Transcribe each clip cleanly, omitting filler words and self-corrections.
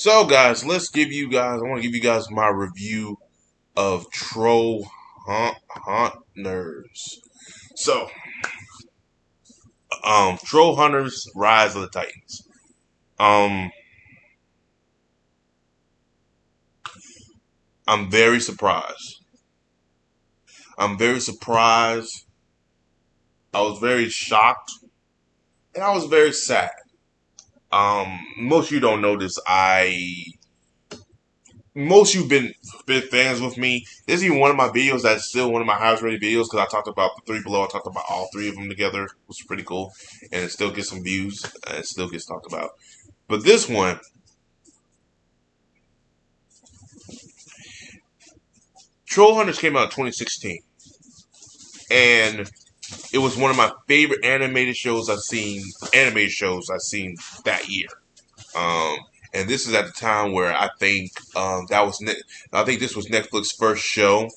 So, guys, I want to give you guys my review of Trollhunters. So, Trollhunters Rise of the Titans. Um, I'm very surprised. I'm very surprised. I was very shocked, and I was very sad. Most of you don't know this. Most of you've been fans with me. This is even one of my videos that's still one of my highest rated videos because I talked about the three below. I talked about all three of them together, which is pretty cool, and it still gets some views and it still gets talked about. But this one, Troll Hunters came out in 2016, and it was one of my favorite animated shows I've seen that year. Um, and this is at the time where I think I think this was Netflix's first show,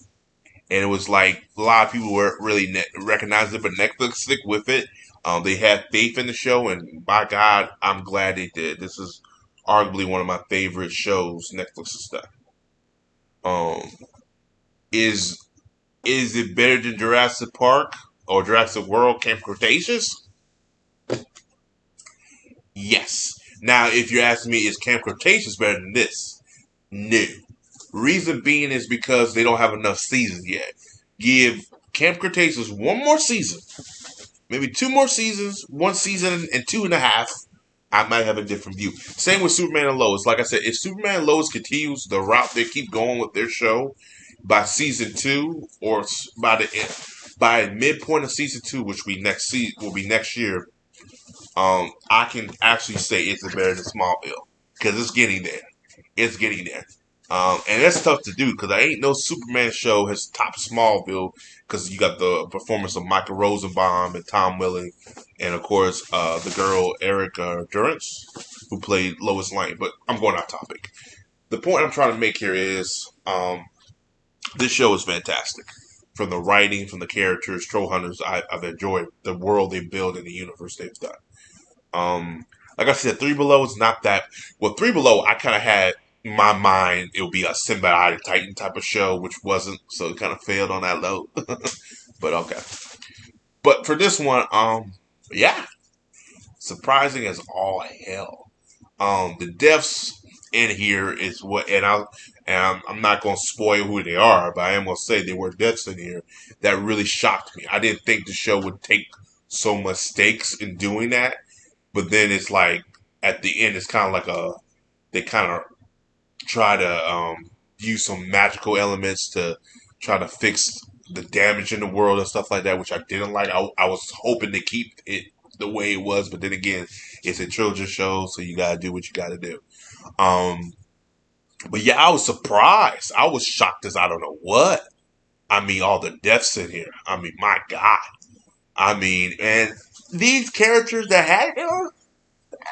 and it was like a lot of people weren't really recognizing it, but Netflix stick with it. They had faith in the show, and by God, I'm glad they did. This is arguably one of my favorite shows Netflix has done. Um, is is it better than Jurassic Park or Jurassic World Camp Cretaceous? Yes. Now, if you're asking me, is Camp Cretaceous better than this? No. Reason being is because they don't have enough seasons yet. Give Camp Cretaceous one more season, maybe two more seasons, one season and two and a half. I might have a different view. Same with Superman and Lois. Like I said, if Superman and Lois continues the route they keep going with their show by season two or by midpoint of season two, which will be next year, I can actually say it's better than Smallville because it's getting there. It's getting there. And that's tough to do because I ain't no Superman show has topped Smallville because you got the performance of Michael Rosenbaum and Tom Welling, and of course the girl Erica Durance who played Lois Lane. But I'm going off topic. The point I'm trying to make here is this show is fantastic. From the writing, from the characters, Troll Hunters, I've enjoyed the world they build and the universe they've done. Like I said, Three Below is not that. Well, Three Below, I kind of had in my mind it would be a symbiotic Titan type of show, which wasn't, so it kind of failed on that low. But okay. But for this one, yeah, surprising as all hell. The deaths in here is what, I'm not going to spoil who they are, but I am going to say there were deaths in here that really shocked me. I didn't think the show would take so much stakes in doing that. But then it's like at the end, it's kind of like they kind of try to use some magical elements to try to fix the damage in the world and stuff like that, which I didn't like. I was hoping to keep it the way it was, but then again, it's a children's show, so you gotta do what you gotta do. Um, but yeah, I was surprised. I was shocked as I don't know what. I mean, all the deaths in here. I mean, my God. I mean, and these characters that had it,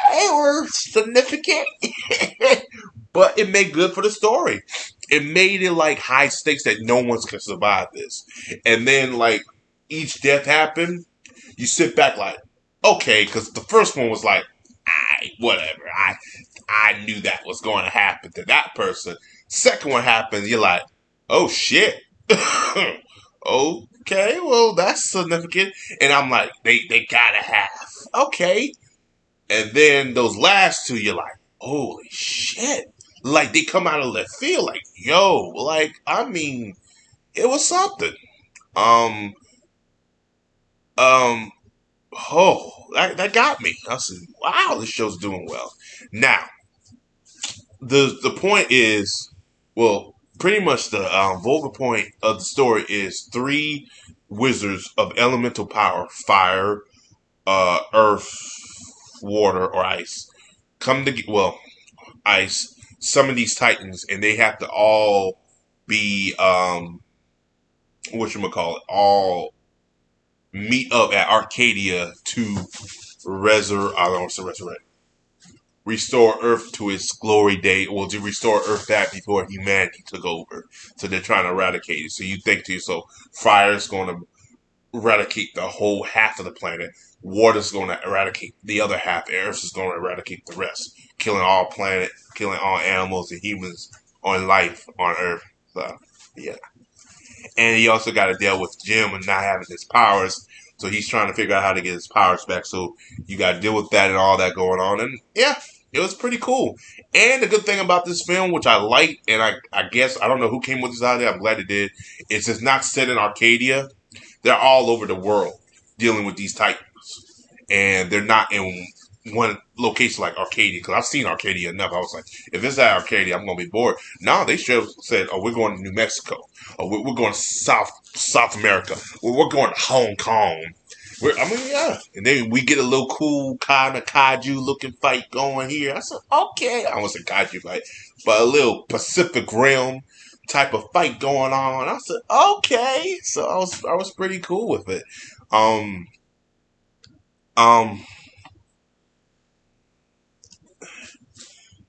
they were significant, but it made good for the story. It made it like high stakes that no one's can survive this. And then like each death happened, you sit back like, okay, because the first one was like, whatever. I knew that was going to happen to that person. Second one happened, you're like, oh shit. Okay, well that's significant. And I'm like, they gotta have. Okay, and then those last two, you're like, holy shit. Like they come out of left field, like, yo, like, I mean, it was something. Um, um, that got me. I said, wow, this show's doing well. Now, the point is, well, pretty much the vulgar point of the story is three wizards of elemental power, fire, earth, water, or ice, come to ice, some of these titans, and they have to all be all meet up at Arcadia to I don't want to say resurrect, restore Earth to its glory day, or to restore Earth back before humanity took over. So they're trying to eradicate it. So you think to yourself, fire's going to eradicate the whole half of the planet. Water's going to eradicate the other half. Earth is going to eradicate the rest. killing all planet, killing all animals and humans on life on Earth. So yeah, and he also got to deal with Jim and not having his powers. So he's trying to figure out how to get his powers back. So you got to deal with that and all that going on. And yeah, it was pretty cool. And the good thing about this film, which I like, and I guess I don't know who came with this idea. I'm glad it did. It's not set in Arcadia. They're all over the world dealing with these titans, and they're not in one location like Arcadia. Because I've seen Arcadia enough. I was like, if it's at Arcadia, I'm gonna be bored. No, they should have said, "Oh, we're going to New Mexico. Oh, we're going to South America. We're going to Hong Kong." Yeah. And then we get a little cool kind of kaiju looking fight going here. I said, okay. I almost said kaiju fight, but a little Pacific Rim type of fight going on. I said, okay. So I was pretty cool with it. Um, um,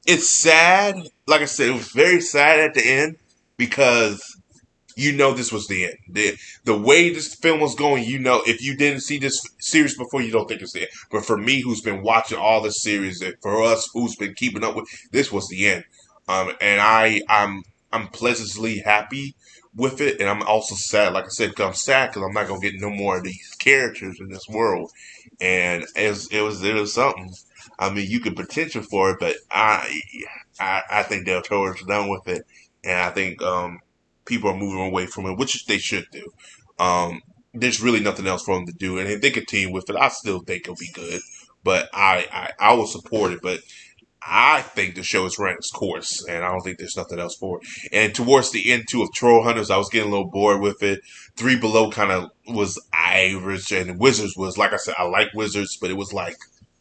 it's sad. Like I said, it was very sad at the end because you know this was the end. The way this film was going, you know, if you didn't see this series before, you don't think it's the end. But for me, who's been watching all the series, and for us who's been keeping up with, this was the end. And I'm pleasantly happy with it, and I'm also sad. Like I said, 'cause I'm sad because I'm not gonna get no more of these characters in this world. And it was something. I mean, you could potential for it, but I think Del Toro's done with it, and I think people are moving away from it, which they should do. There's really nothing else for them to do, and if they continue with it, I still think it'll be good. But I will support it. But I think the show has ran its course, and I don't think there's nothing else for it. And towards the end too of Trollhunters, I was getting a little bored with it. Three Below kind of was average, and Wizards was, like I said, I like Wizards, but it was like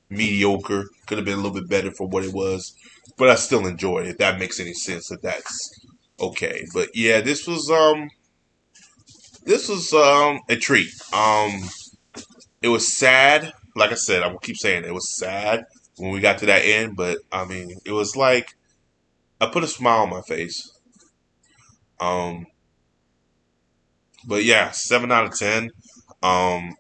mediocre. Could have been a little bit better for what it was, but I still enjoyed it. If that makes any sense, if that's okay. But yeah, this was a treat. It was sad. Like I said, I will keep saying it was sad when we got to that end, but I mean, it was like I put a smile on my face. Um, but yeah, 7 out of 10. Um,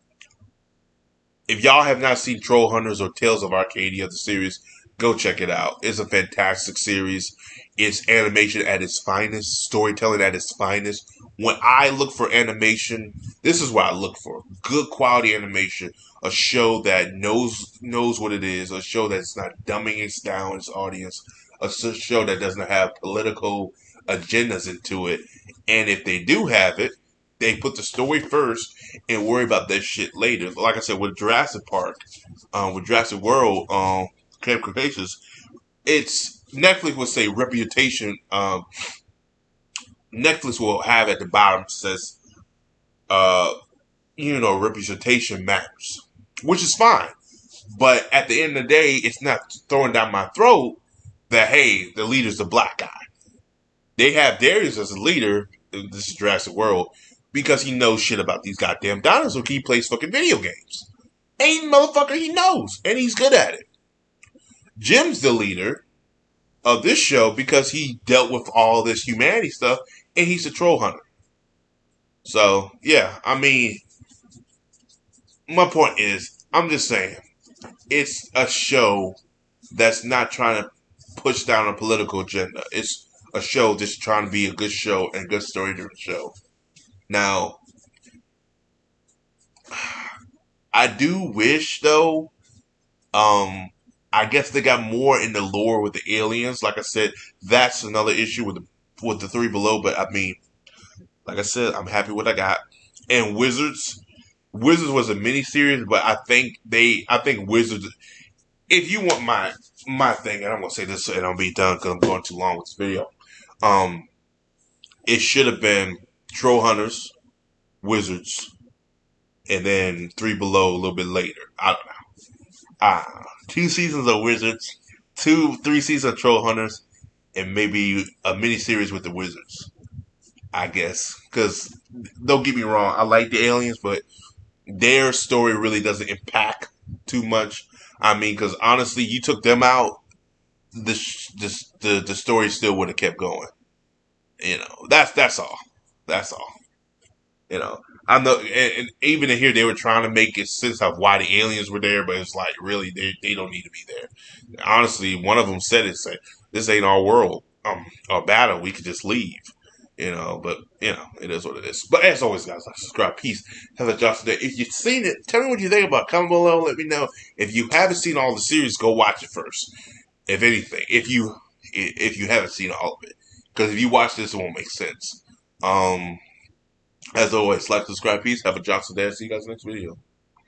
if y'all have not seen Troll Hunters or Tales of Arcadia, the series, go check it out. It's a fantastic series. It's animation at its finest, storytelling at its finest. When I look for animation, this is what I look for: good quality animation, a show that knows what it is, a show that's not dumbing it down its audience, show that doesn't have political agendas into it, and if they do have it, they put the story first and worry about that shit later. Like I said, with Jurassic Park, with Jurassic World, Camp Cretaceous, it's Netflix will say reputation. Netflix will have at the bottom says, uh, representation matters, which is fine. But at the end of the day, it's not throwing down my throat that hey, the leader's a black guy. They have Darius as a leader. This is Jurassic World because he knows shit about these goddamn dinosaurs. He plays fucking video games. Ain't motherfucker he knows, and he's good at it. Jim's the leader of this show because he dealt with all this humanity stuff, and he's a troll hunter. So yeah, I mean, my point is, I'm just saying, it's a show that's not trying to push down a political agenda. It's a show just trying to be a good show and good story driven show. Now, I do wish though, um, I guess they got more in the lore with the aliens. Like I said, that's another issue with the Three Below. But I mean, like I said, I'm happy with what I got. And Wizards was a mini series, but I think Wizards. If you want my thing, and I'm gonna say this and I'll be done because I'm going too long with this video. Um, it should have been Troll Hunters, Wizards, and then Three Below a little bit later. I don't know. 2 seasons of Wizards, 3 seasons of Troll Hunters, and maybe a mini series with the Wizards. I guess because don't get me wrong, I like the aliens, but their story really doesn't impact too much. I mean, because honestly, you took them out, the story still would have kept going. That's all. That's all. You know. I know, and even in here, they were trying to make it sense of why the aliens were there, but it's like, really, they don't need to be there. Honestly, one of them said it, said, this ain't our world, our battle, we could just leave. But, it is what it is. But as always, guys, like, subscribe, peace, have a job today. If you've seen it, tell me what you think about it. Comment below, let me know. If you haven't seen all the series, go watch it first. If anything, if you haven't seen all of it. Because if you watch this, it won't make sense. As always, like, subscribe, peace, have a Johnson day. See you guys next video.